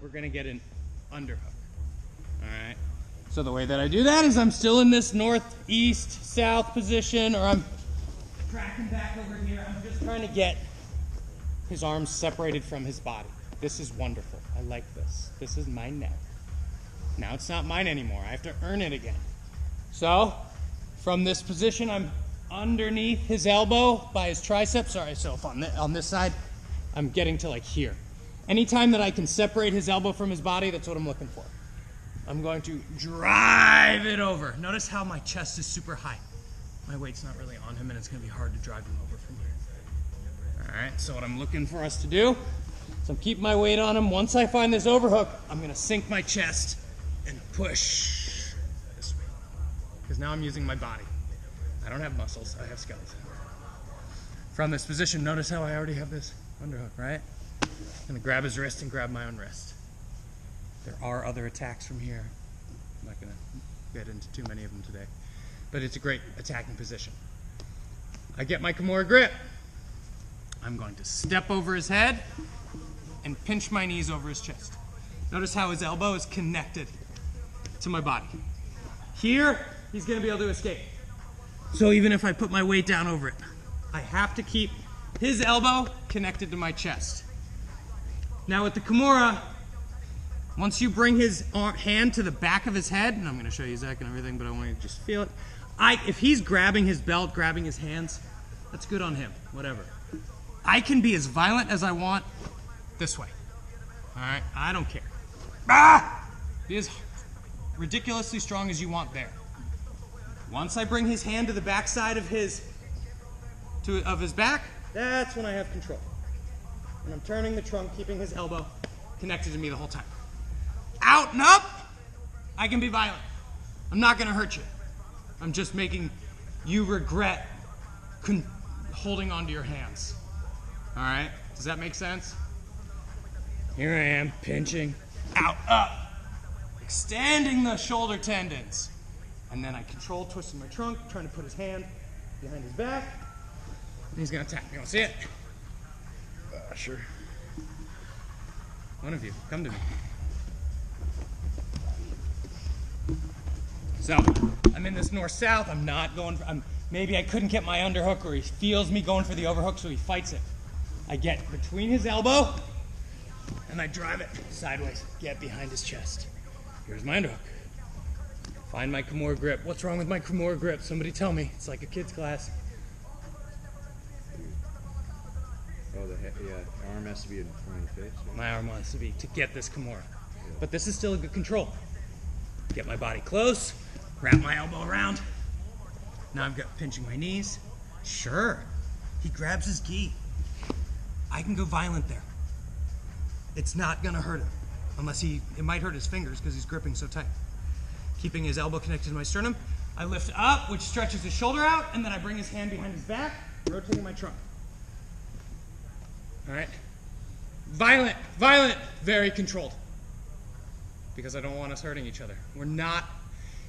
we're gonna get an underhook. All right. So the way that I do that is I'm still in this northeast, south position, or I'm tracking back over here. I'm just trying to get his arms separated from his body. This is wonderful. I like this. This is mine now. Now it's not mine anymore. I have to earn it again. So from this position, I'm underneath his elbow by his triceps. Sorry, so if on this side, I'm getting to like here. Anytime that I can separate his elbow from his body, that's what I'm looking for. I'm going to drive it over. Notice how my chest is super high. My weight's not really on him, and it's going to be hard to drive him over from here. All right, so what I'm looking for us to do is I'm keeping my weight on him. Once I find this overhook, I'm going to sink my chest and push this way. Because now I'm using my body. I don't have muscles, I have skeleton. From this position, notice how I already have this underhook, right? I'm going to grab his wrist and grab my own wrist. There are other attacks from here. I'm not going to get into too many of them today. But it's a great attacking position. I get my Kimora grip. I'm going to step over his head and pinch my knees over his chest. Notice how his elbow is connected to my body. Here, he's going to be able to escape. So even if I put my weight down over it, I have to keep his elbow connected to my chest. Now with the Kimora, once you bring his hand to the back of his head, and I'm going to show you Zach and everything, but I want you to just feel it. If he's grabbing his belt, grabbing his hands, that's good on him, whatever. I can be as violent as I want this way. All right, I don't care. Be as ridiculously strong as you want there. Once I bring his hand to the back side of his back, that's when I have control. And I'm turning the trunk, keeping his elbow connected to me the whole time. Out and up, I can be violent. I'm not going to hurt you. I'm just making you regret holding onto your hands. All right? Does that make sense? Here I am, pinching, out, up, extending the shoulder tendons. And then I control twisting my trunk, trying to put his hand behind his back. And he's going to attack me. You want to see it? Sure. One of you, come to me. So, I'm in this north-south. I'm not going for, maybe I couldn't get my underhook, or he feels me going for the overhook, so he fights it. I get between his elbow, and I drive it sideways, get behind his chest. Here's my underhook. Find my Kimora grip. What's wrong with my Kimora grip? Somebody tell me. It's like a kid's class. Oh, the arm has to be in front of the face? Right? My arm wants to be to get this Kimora. But this is still a good control. Get my body close, wrap my elbow around. Now I've got pinching my knees. Sure, he grabs his gi. I can go violent there. It's not gonna hurt him, unless it might hurt his fingers because he's gripping so tight. Keeping his elbow connected to my sternum, I lift up, which stretches his shoulder out, and then I bring his hand behind his back, rotating my trunk. All right? Violent, violent, very controlled. Because I don't want us hurting each other. We're not,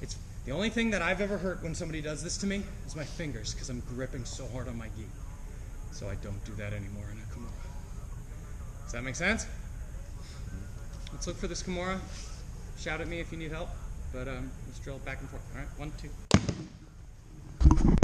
it's the only thing that I've ever hurt when somebody does this to me is my fingers, because I'm gripping so hard on my gi. So I don't do that anymore in a Kimora. Does that make sense? Let's look for this Kimora. Shout at me if you need help, but let's drill back and forth. All right, 1, 2.